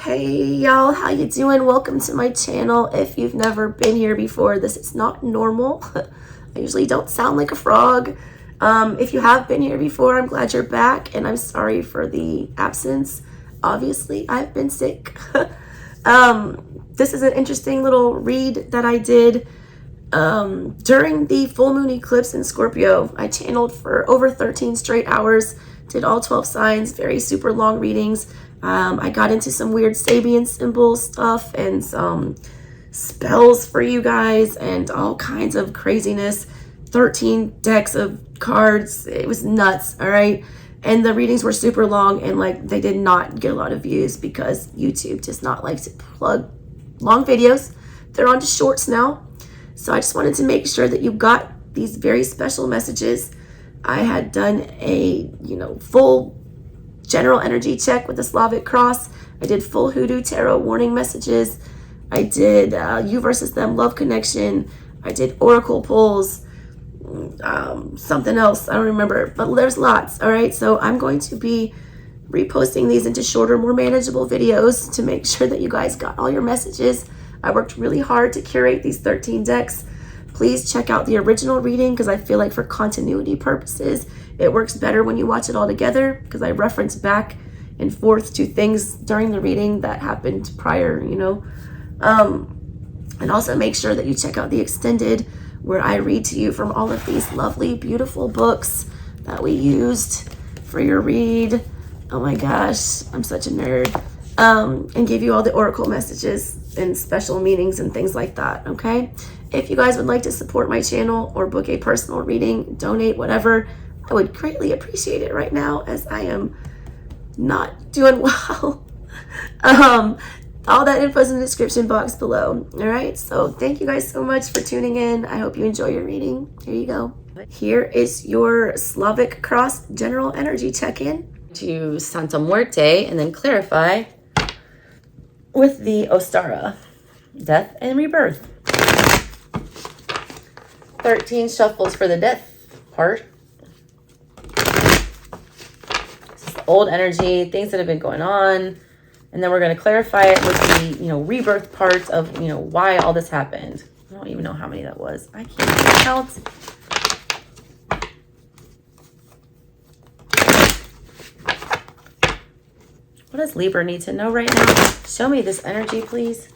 Hey y'all, how you doing? Welcome to my channel. If you've never been here before, this is not normal. I usually don't sound like a frog. If you have been here before, I'm glad you're back, and I'm sorry for the absence. Obviously, I've been sick. This is an interesting little read that I did during the full moon eclipse in Scorpio. I channeled for over 13 straight hours, did all 12 signs, very super long readings. I got into some weird Sabian symbol stuff and some spells for you guys and all kinds of craziness. 13 decks of cards. It was nuts, all right? And the readings were super long, and like they did not get a lot of views because YouTube does not like to plug long videos. They're on to shorts now. So I just wanted to make sure that you got these very special messages. I had done a, full general energy check with the Slavic Cross. I did full Hoodoo Tarot warning messages. I did you versus them love connection. I did oracle pulls, something else, I don't remember, but there's lots. All right, so I'm going to be reposting these into shorter, more manageable videos to make sure that you guys got all your messages. I worked really hard to curate these 13 decks. Please check out the original reading because I feel like for continuity purposes, it works better when you watch it all together because I reference back and forth to things during the reading that happened prior, And also make sure that you check out the extended where I read to you from all of these lovely, beautiful books that we used for your read. Oh my gosh, I'm such a nerd. And give you all the oracle messages and special meanings and things like that, okay? If you guys would like to support my channel or book a personal reading, donate, whatever, I would greatly appreciate it right now as I am not doing well. All that info is in the description box below, all right? So thank you guys so much for tuning in. I hope you enjoy your reading. Here you go. Here is your Slavic Cross general energy check-in. To Santa Muerte and then clarify with the Ostara, death and rebirth. 13 shuffles for the death part. This is the old energy, things that have been going on. And then we're going to clarify it with the, rebirth part of, why all this happened. I don't even know how many that was. I can't even count. What does Libra need to know right now? Show me this energy, please.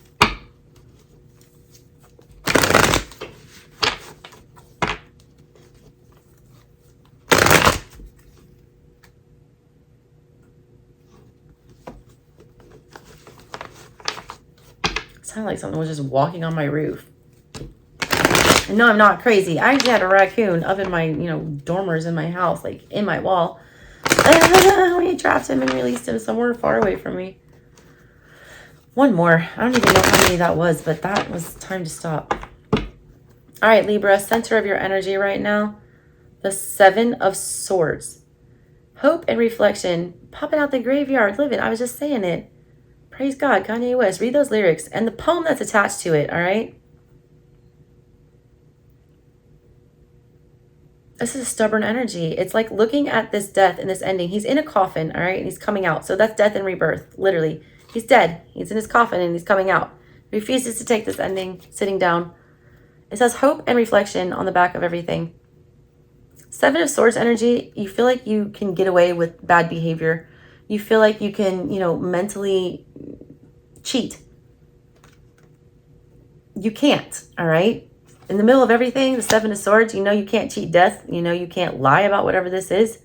It sounded like something was just walking on my roof. And no, I'm not crazy. I actually had a raccoon up in my, dormers in my house, like in my wall. We trapped him and released him somewhere far away from me. One more. I don't even know how many that was, but that was time to stop. All right, Libra, center of your energy right now. The 7 of Swords. Hope and reflection. Popping out the graveyard, living. I was just saying it. Praise God, Kanye West. Read those lyrics and the poem that's attached to it, all right? This is a stubborn energy. It's like looking at this death and this ending. He's in a coffin, all right? And he's coming out. So that's death and rebirth, literally. He's dead. He's in his coffin and he's coming out. He refuses to take this ending, sitting down. It says hope and reflection on the back of everything. 7 of Swords energy, you feel like you can get away with bad behavior. You feel like you can, mentally cheat. You can't, all right? In the middle of everything, the 7 of Swords, you can't cheat death. You can't lie about whatever this is.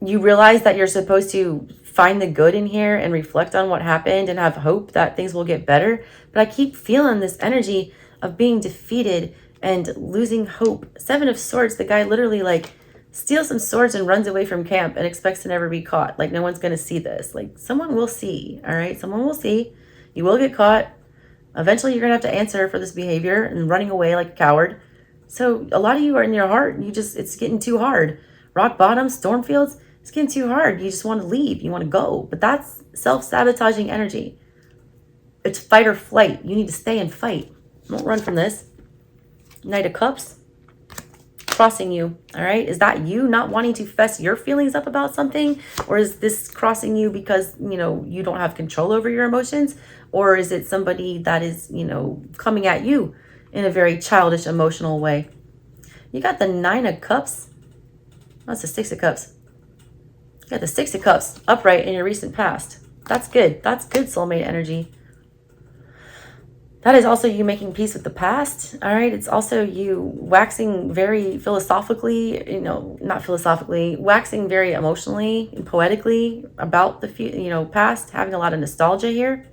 You realize that you're supposed to find the good in here and reflect on what happened and have hope that things will get better. But I keep feeling this energy of being defeated and losing hope. 7 of Swords, the guy literally steals some swords and runs away from camp and expects to never be caught. Like no one's going to see this. Like someone will see, all right? Someone will see. You will get caught. Eventually, you're going to have to answer for this behavior and running away like a coward. So a lot of you are in your heart. It's getting too hard. Rock bottom, Stormfields, it's getting too hard. You just want to leave. You want to go. But that's self-sabotaging energy. It's fight or flight. You need to stay and fight. Don't run from this. Knight of Cups. crossing you? All right. Is that you not wanting to fess your feelings up about something? Or is this crossing you because, you know, you don't have control over your emotions? Or is it somebody that is, you know, coming at you in a very childish, emotional way? You got the 9 of Cups. That's the 6 of Cups. You got the 6 of Cups upright in your recent past. That's good. That's good soulmate energy. That is also you making peace with the past. All right. It's also you waxing very philosophically, you know, not philosophically, waxing very emotionally and poetically about the, you know, past, having a lot of nostalgia here.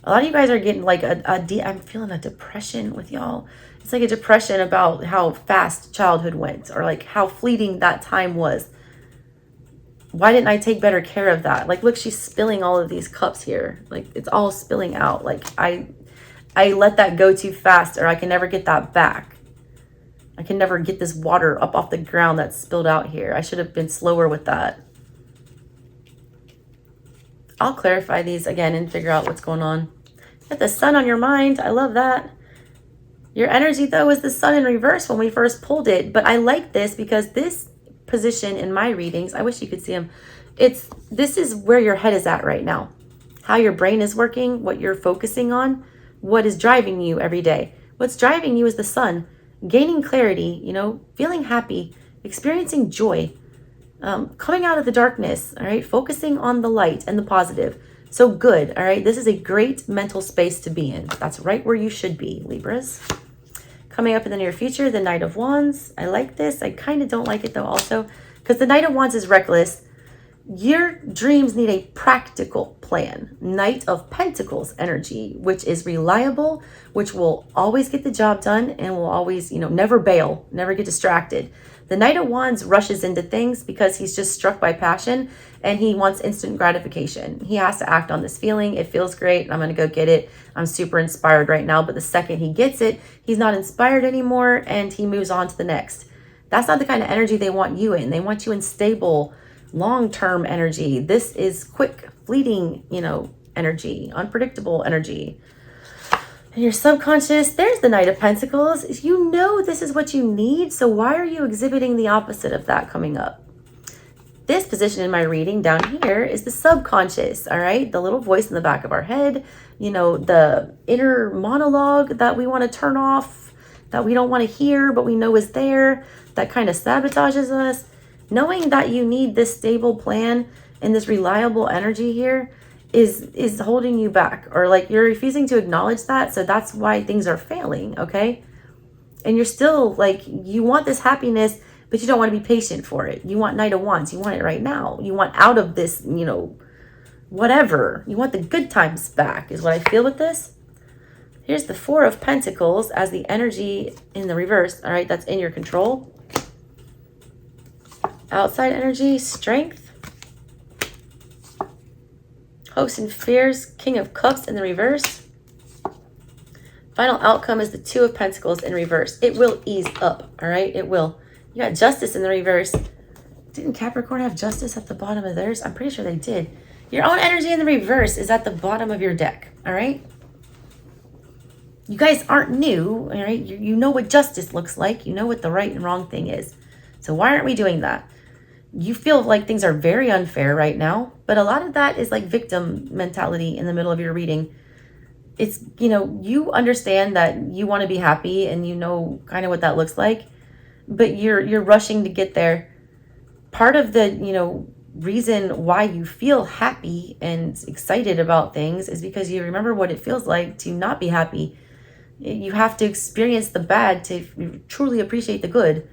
A lot of you guys are getting like I'm feeling a depression with y'all. It's like a depression about how fast childhood went, or like how fleeting that time was. Why didn't I take better care of that? Like, look, she's spilling all of these cups here. Like, it's all spilling out. Like, I let that go too fast, or I can never get that back. I can never get this water up off the ground that's spilled out here. I should have been slower with that. I'll clarify these again and figure out what's going on. Get the sun on your mind. I love that. Your energy, though, is the sun in reverse when we first pulled it. But I like this because this position in my readings, I wish you could see them. This is where your head is at right now. How your brain is working, what you're focusing on, what is driving you every day. What's driving you is the sun. Gaining clarity, you know, feeling happy, experiencing joy, coming out of the darkness, all right? Focusing on the light and the positive. So good, all right? This is a great mental space to be in. That's right where you should be, Libras. Coming up in the near future, the Knight of Wands. I like this. I kind of don't like it though also, because the Knight of Wands is reckless. Your dreams need a practical plan. Knight of Pentacles energy, which is reliable, which will always get the job done and will always, you know, never bail, never get distracted. The Knight of Wands rushes into things because he's just struck by passion and he wants instant gratification. He has to act on this feeling. It feels great. I'm going to go get it. I'm super inspired right now. But the second he gets it, he's not inspired anymore and he moves on to the next. That's not the kind of energy they want you in. They want you in stable, long-term energy. This is quick, fleeting, you know, energy, unpredictable energy. And your subconscious, there's the Knight of Pentacles. You know this is what you need, so why are you exhibiting the opposite of that coming up? This position in my reading down here is the subconscious, all right? The little voice in the back of our head, you know, the inner monologue that we want to turn off, that we don't want to hear, but we know is there, that kind of sabotages us. Knowing that you need this stable plan and this reliable energy here is holding you back, or like you're refusing to acknowledge that. So that's why things are failing, okay? And you're still like, you want this happiness, but you don't want to be patient for it. You want Knight of Wands. You want it right now. You want out of this, you know, whatever. You want the good times back is what I feel with this. Here's the Four of Pentacles as the energy in the reverse, all right? That's in your control. Outside energy, strength. Hopes and fears, King of Cups in the reverse. Final outcome is the Two of Pentacles in reverse. It will ease up, all right? It will. You got Justice in the reverse. Didn't Capricorn have Justice at the bottom of theirs? I'm pretty sure they did. Your own energy in the reverse is at the bottom of your deck, all right? You guys aren't new, all right? You know what justice looks like. You know what the right and wrong thing is. So why aren't we doing that? You feel like things are very unfair right now, but a lot of that is like victim mentality in the middle of your reading. It's, you know, you understand that you want to be happy and you know kind of what that looks like, but you're rushing to get there. Part of the, you know, reason why you feel happy and excited about things is because you remember what it feels like to not be happy. You have to experience the bad to truly appreciate the good.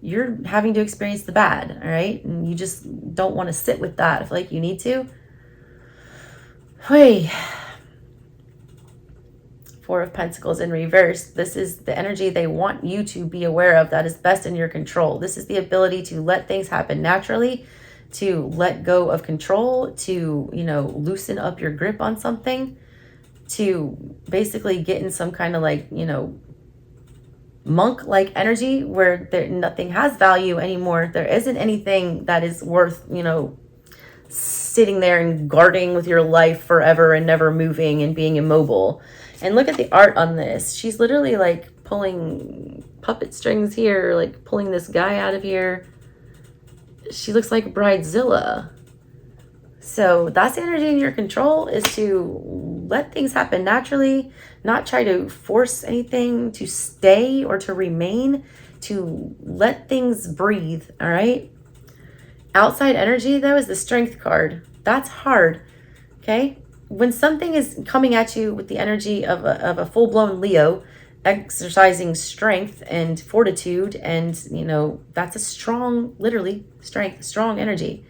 You're having to experience the bad, all right? And you just don't want to sit with that. I feel like you need to. Hey. Four of Pentacles in reverse. This is the energy they want you to be aware of that is best in your control. This is the ability to let things happen naturally, to let go of control, to, you know, loosen up your grip on something, to basically get in some kind of like, you know, monk-like energy where nothing has value anymore. There isn't anything that is worth, you know, sitting there and guarding with your life forever and never moving and being immobile. And look at the art on this. She's literally like pulling puppet strings here, like pulling this guy out of here. She looks like Bridezilla. So that's the energy in your control, is to let things happen naturally, not try to force anything to stay or to remain, to let things breathe, all right? Outside energy, though, is the Strength card. That's hard, okay? When something is coming at you with the energy of a full-blown Leo, exercising strength and fortitude, and, you know, that's a strong, literally, strength, strong energy.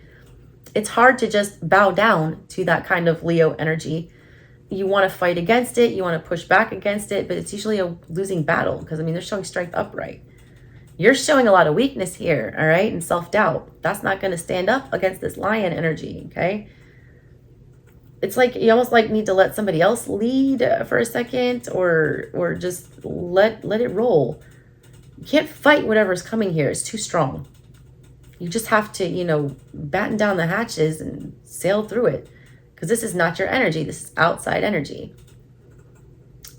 It's hard to just bow down to that kind of Leo energy. You want to fight against it, you want to push back against it, but it's usually a losing battle, because, I mean, they're showing strength upright. You're showing a lot of weakness here, all right, and self-doubt. That's not going to stand up against this lion energy, okay? It's like you almost like need to let somebody else lead for a second, or just let it roll. You can't fight whatever's coming here. It's too strong. You just have to, you know, batten down the hatches and sail through it, because this is not your energy. This is outside energy.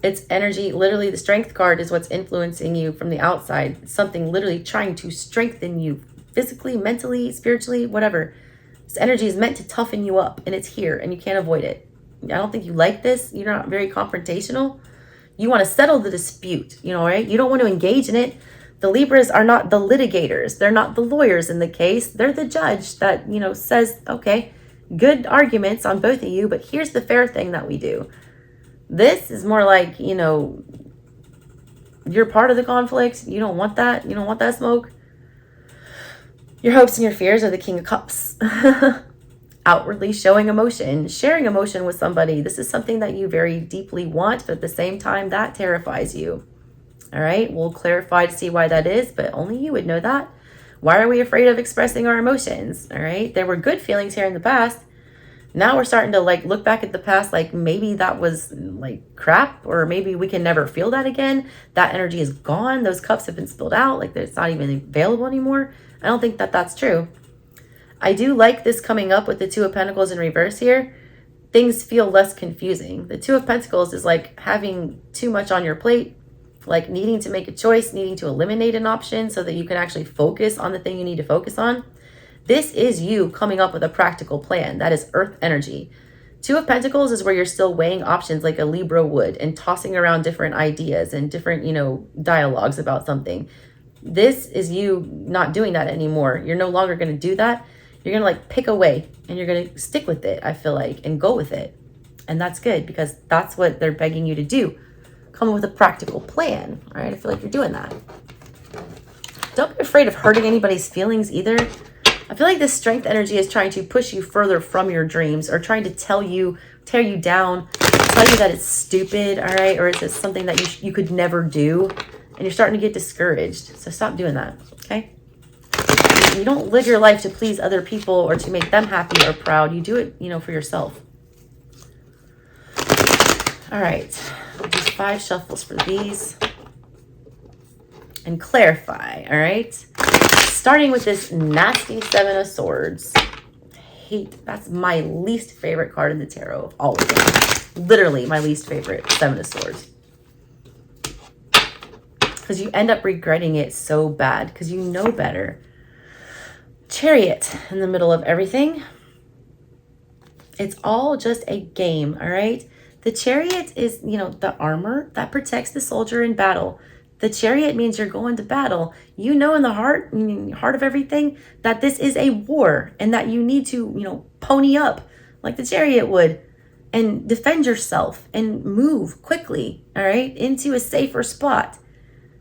It's energy, literally the Strength card is what's influencing you from the outside. It's something literally trying to strengthen you physically, mentally, spiritually, whatever. This energy is meant to toughen you up, and it's here, and you can't avoid it. I don't think you like this. You're not very confrontational. You want to settle the dispute, you know, right? You don't want to engage in it. The Libras are not the litigators. They're not the lawyers in the case. They're the judge that, you know, says, okay, good arguments on both of you, but here's the fair thing that we do. This is more like, you know, you're part of the conflict. You don't want that. You don't want that smoke. Your hopes and your fears are the King of Cups. Outwardly showing emotion, sharing emotion with somebody. This is something that you very deeply want, but at the same time, that terrifies you. All right, we'll clarify to see why that is, but only you would know that. Why are we afraid of expressing our emotions? All right, there were good feelings here in the past. Now we're starting to like look back at the past, like maybe that was like crap, or maybe we can never feel that again. That energy is gone. Those cups have been spilled out, like it's not even available anymore. I don't think that that's true. I do like this coming up with the Two of Pentacles in reverse here. Things feel less confusing. The Two of Pentacles is like having too much on your plate, like needing to make a choice, needing to eliminate an option so that you can actually focus on the thing you need to focus on. This is you coming up with a practical plan. That is Earth energy. Two of Pentacles is where you're still weighing options like a Libra would, and tossing around different ideas and different, you know, dialogues about something. This is you not doing that anymore. You're no longer going to do that. You're going to like pick a way, and you're going to stick with it, I feel like, and go with it. And that's good, because that's what they're begging you to do. Come up with a practical plan, all right? I feel like you're doing that. Don't be afraid of hurting anybody's feelings either. I feel like this Strength energy is trying to push you further from your dreams, or trying to tell you, tear you down, tell you that it's stupid, all right? Or it's just something that you could never do, and you're starting to get discouraged. So stop doing that, okay? You don't live your life to please other people or to make them happy or proud. You do it, you know, for yourself. All right, I'll do 5 shuffles for these and clarify, all right? Starting with this nasty Seven of Swords. That's my least favorite card in the tarot of all of them. Literally my least favorite, Seven of Swords. Because you end up regretting it so bad, because you know better. Chariot in the middle of everything. It's all just a game, all right? The Chariot is, you know, the armor that protects the soldier in battle. The Chariot means you're going to battle. You know in the heart of everything that this is a war, and that you need to, you know, pony up like the Chariot would and defend yourself and move quickly, all right, into a safer spot.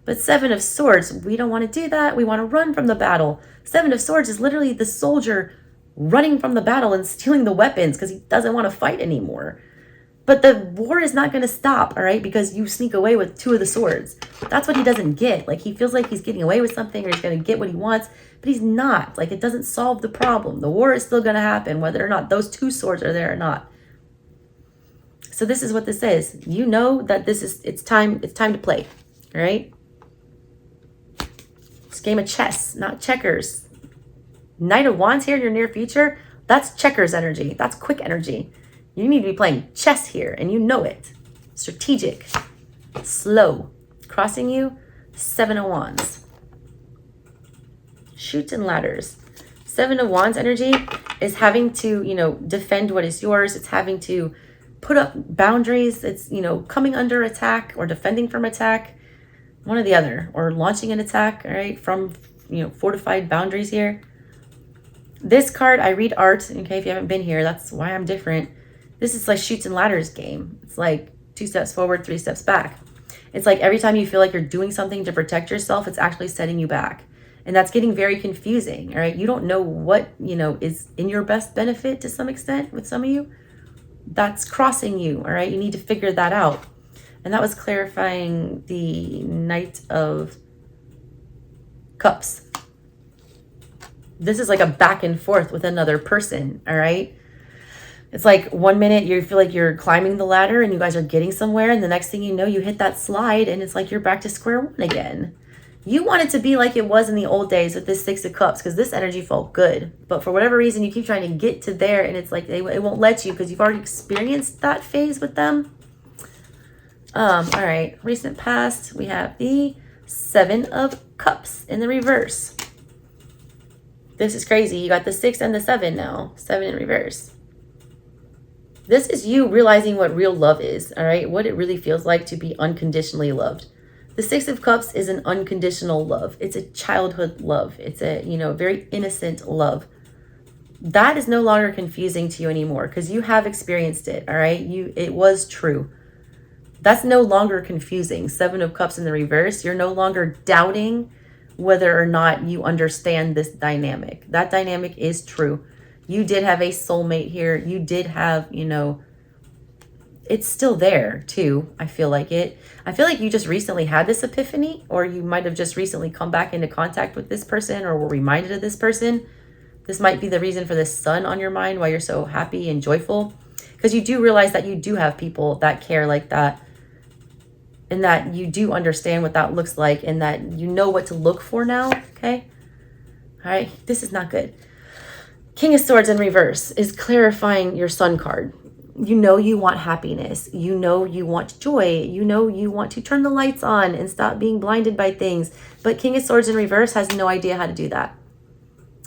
But Seven of Swords, we don't want to do that. We want to run from the battle. Seven of Swords is literally the soldier running from the battle and stealing the weapons because he doesn't want to fight anymore. But the war is not going to stop, all right, because you sneak away with 2 of the swords. That's what he doesn't get. Like, he feels like he's getting away with something, or he's going to get what he wants, but he's not. Like, it doesn't solve the problem. The war is still going to happen, whether or not those 2 swords are there or not. So this is what this is. You know that it's time to play, all right? It's a game of chess, not checkers. Knight of Wands here in your near future, that's checkers energy. That's quick energy. You need to be playing chess here, and you know it. Strategic, slow, crossing you? Seven of Wands. Chutes and ladders. Seven of Wands energy is having to, you know, defend what is yours. It's having to put up boundaries. It's, you know, coming under attack or defending from attack. One or the other. Or launching an attack, all right, from, you know, fortified boundaries here. This card, I read art. Okay, if you haven't been here, that's why I'm different. This is like Chutes and Ladders game. It's like 2 steps forward, 3 steps back. It's like every time you feel like you're doing something to protect yourself, it's actually setting you back. And that's getting very confusing, all right? You don't know what, you know, is in your best benefit to some extent with some of you. That's crossing you, all right? You need to figure that out. And that was clarifying the Knight of Cups. This is like a back and forth with another person, all right? It's like 1 minute you feel like you're climbing the ladder and you guys are getting somewhere, and the next thing you know, you hit that slide and it's like you're back to square one again. You want it to be like it was in the old days with this Six of Cups because this energy felt good. But for whatever reason, you keep trying to get to there and it's like it won't let you because you've already experienced that phase with them. All right, recent past, we have the Seven of Cups in the reverse. This is crazy. You got the 6 and the 7 now. 7 in reverse. This is you realizing what real love is, all right? What it really feels like to be unconditionally loved. The 6 of Cups is an unconditional love. It's a childhood love. It's a, you know, very innocent love. That is no longer confusing to you anymore because you have experienced it, all right? It was true. That's no longer confusing. 7 of Cups in the reverse. You're no longer doubting whether or not you understand this dynamic. That dynamic is true. You did have a soulmate here. You did have, you know, it's still there too. I feel like it. I feel like you just recently had this epiphany, or you might have just recently come back into contact with this person or were reminded of this person. This might be the reason for this sun on your mind, why you're so happy and joyful, because you do realize that you do have people that care like that, and that you do understand what that looks like, and that you know what to look for now, okay? All right, this is not good. King of Swords in reverse is clarifying your sun card. You know you want happiness. You know you want joy. You know you want to turn the lights on and stop being blinded by things. But King of Swords in reverse has no idea how to do that.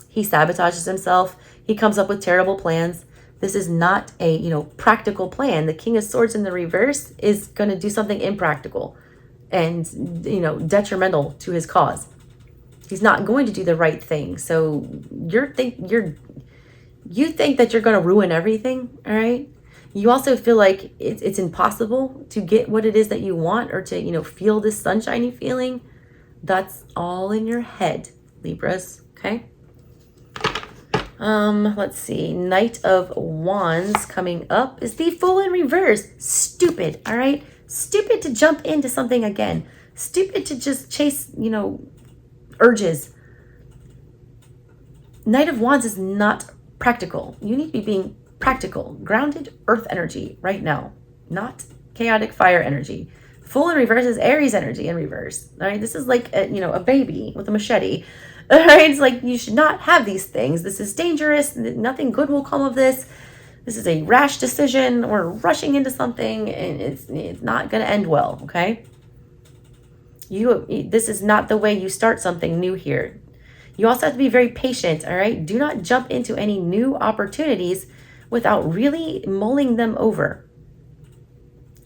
He sabotages himself. He comes up with terrible plans. This is not a, you know, practical plan. The King of Swords in the reverse is going to do something impractical and, you know, detrimental to his cause. He's not going to do the right thing. So you think that you're going to ruin everything, all right? You also feel like it's impossible to get what it is that you want, or to, you know, feel this sunshiny feeling. That's all in your head, Libras, okay? Let's see. Knight of Wands coming up is the Fool in reverse. Stupid, all right? Stupid to jump into something again. Stupid to just chase, you know, urges. Knight of Wands is not practical. You need to be being practical, grounded earth energy right now, not chaotic fire energy. Fool in reverse is Aries energy in reverse. All right, this is like a, you know, a baby with a machete. All right, it's like you should not have these things. This is dangerous. Nothing good will come of this. This is a rash decision. We're rushing into something, and it's not going to end well. Okay, this is not the way you start something new here. You also have to be very patient. All right, do not jump into any new opportunities without really mulling them over.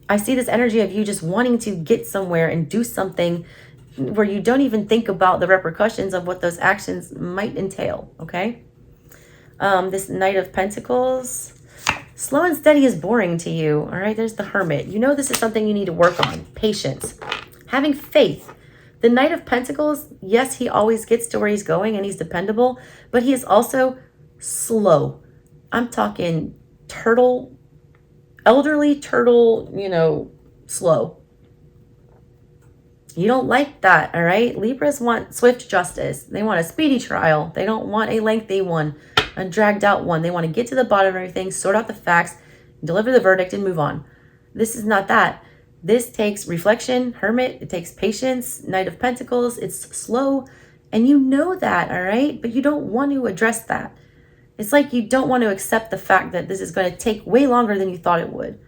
I see this energy of you just wanting to get somewhere and do something where you don't even think about the repercussions of what those actions might entail, okay? This Knight of Pentacles, slow and steady is boring to you, all right? There's the Hermit. You know this is something you need to work on. Patience, having faith. The Knight of Pentacles, yes, he always gets to where he's going and he's dependable, but he is also slow. I'm talking turtle, elderly turtle, you know, slow. You don't like that, all right? Libras want swift justice. They want a speedy trial. They don't want a lengthy one, a dragged out one. They want to get to the bottom of everything, sort out the facts, deliver the verdict, and move on. This is not that. This takes reflection, Hermit. It takes patience, Knight of Pentacles. It's slow, and you know that, all right? But you don't want to address that. It's like you don't want to accept the fact that this is going to take way longer than you thought it would.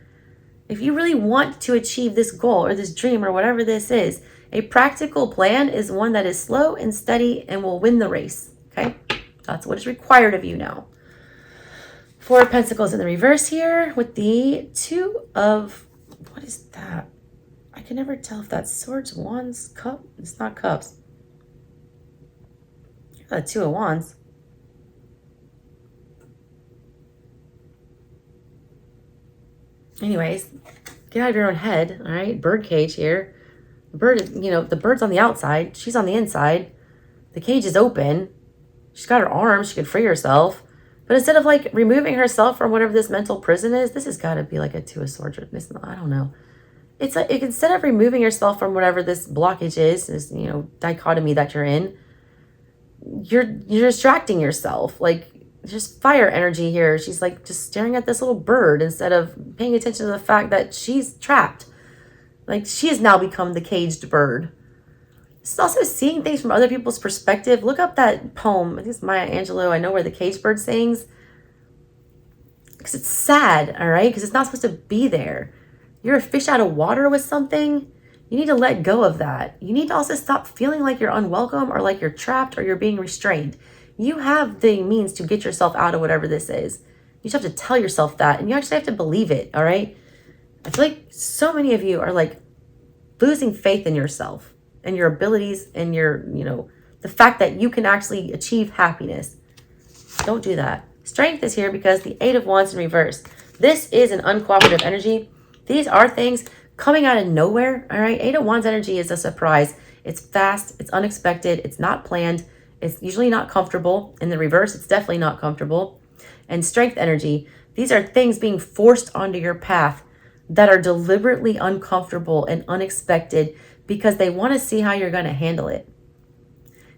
If you really want to achieve this goal or this dream or whatever this is, A practical plan is one that is slow and steady and will win the race. Okay, that's what is required of you now. Four of Pentacles in the reverse here with the Two of, what is that? I can never tell if that's Swords, Wands, Cup. It's not Cups. Two of Wands. Anyways, get out of your own head, all right? Bird cage here. The bird is, you know, the bird's on the outside. She's on the inside. The cage is open. She's got her arms. She could free herself. But instead of like removing herself from whatever this mental prison is, this has got to be like a Two of Swords. I don't know. It's like, instead of removing yourself from whatever this blockage is, this, you know, dichotomy that you're in, you're distracting yourself. Like, just fire energy here. She's like just staring at this little bird instead of paying attention to the fact that she's trapped. Like, she has now become the caged bird. It's also seeing things from other people's perspective. Look up that poem. I think it's Maya Angelou. I Know Where the Caged Bird Sings. Because it's sad, all right? Because it's not supposed to be there. You're a fish out of water with something. You need to let go of that. You need to also stop feeling like you're unwelcome or like you're trapped or you're being restrained. You have the means to get yourself out of whatever this is. You just have to tell yourself that, and you actually have to believe it, all right? I feel like so many of you are like losing faith in yourself and your abilities and your, you know, the fact that you can actually achieve happiness. Don't do that. Strength is here because the Eight of Wands in reverse. This is an uncooperative energy. These are things coming out of nowhere, all right? Eight of Wands energy is a surprise. It's fast, it's unexpected, it's not planned, it's usually not comfortable. In the reverse, it's definitely not comfortable. And Strength energy, these are things being forced onto your path that are deliberately uncomfortable and unexpected because they want to see how you're going to handle it.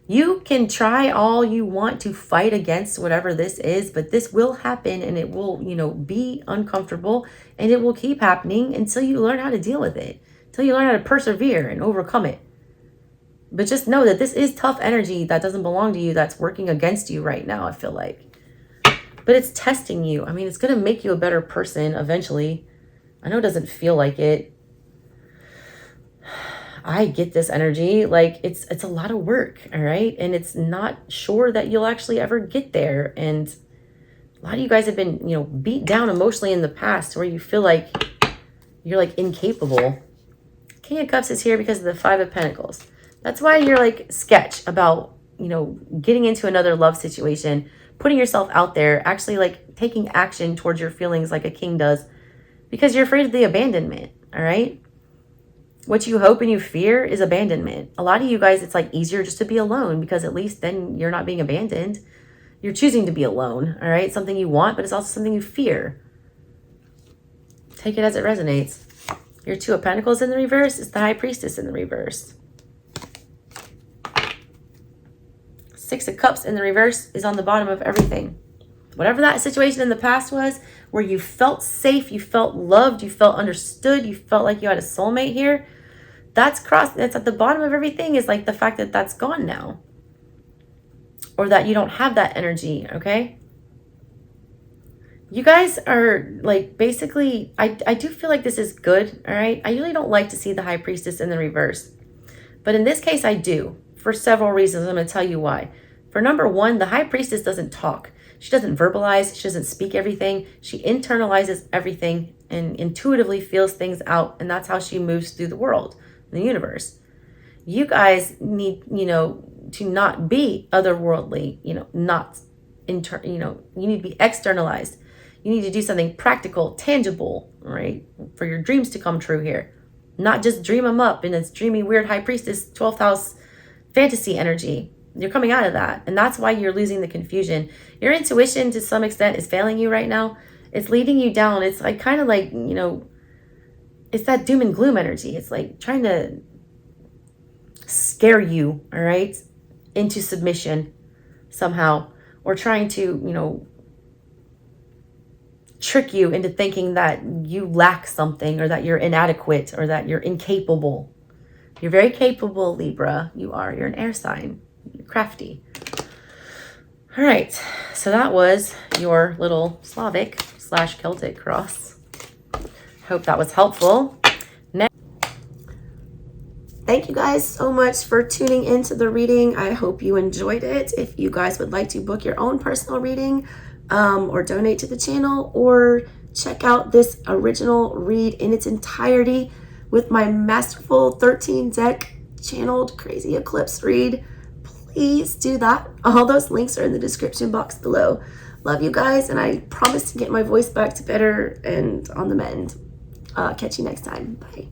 You can try all you want to fight against whatever this is, but this will happen and it will, you know, be uncomfortable and it will keep happening until you learn how to deal with it, until you learn how to persevere and overcome it. But just know that this is tough energy that doesn't belong to you, that's working against you right now, I feel like. But it's testing you. I mean, it's going to make you a better person eventually. I know it doesn't feel like it. I get this energy, like it's a lot of work, all right? And it's not sure that you'll actually ever get there. And a lot of you guys have been, you know, beat down emotionally in the past where you feel like you're like incapable. King of Cups is here because of the Five of Pentacles. That's why you're like sketch about, you know, getting into another love situation, putting yourself out there, actually like taking action towards your feelings like a king does, because you're afraid of the abandonment, all right? What you hope and you fear is abandonment. A lot of you guys, it's like easier just to be alone because at least then you're not being abandoned. You're choosing to be alone, all right? Something you want, but it's also something you fear. Take it as it resonates. Your Two of Pentacles in the reverse is the High Priestess in the reverse. Six of Cups in the reverse is on the bottom of everything. Whatever that situation in the past was, where you felt safe, you felt loved, you felt understood, you felt like you had a soulmate here, that's at the bottom of everything is like the fact that that's gone now. Or that you don't have that energy, okay? You guys are like basically, I do feel like this is good, all right? I usually don't like to see the High Priestess in the reverse. But in this case, I do. For several reasons. I'm going to tell you why. For number one, the High Priestess doesn't talk. She doesn't verbalize. She doesn't speak everything. She internalizes everything and intuitively feels things out. And that's how she moves through the world, the universe. You guys need, you know, to not be otherworldly, you know, you need to be externalized. You need to do something practical, tangible, right? For your dreams to come true here. Not just dream them up in this dreamy, weird High Priestess, 12th house fantasy energy. You're coming out of that. And that's why you're losing the confusion. Your intuition to some extent is failing you right now. It's leading you down. It's like kind of like, you know, it's that doom and gloom energy. It's like trying to scare you, all right, into submission somehow. Or trying to, you know, trick you into thinking that you lack something or that you're inadequate or that you're incapable. You're very capable, Libra. You are. You're an air sign. You're crafty. All right. So that was your little Slavic / Celtic cross. Hope that was helpful. Next. thank you guys so much for tuning into the reading. I hope you enjoyed it. If you guys would like to book your own personal reading, or donate to the channel, or check out this original read in its entirety with my masterful 13 deck channeled crazy eclipse read, please do that. All those links are in the description box below. Love you guys, and I promise to get my voice back to better and on the mend. Catch you next time. Bye.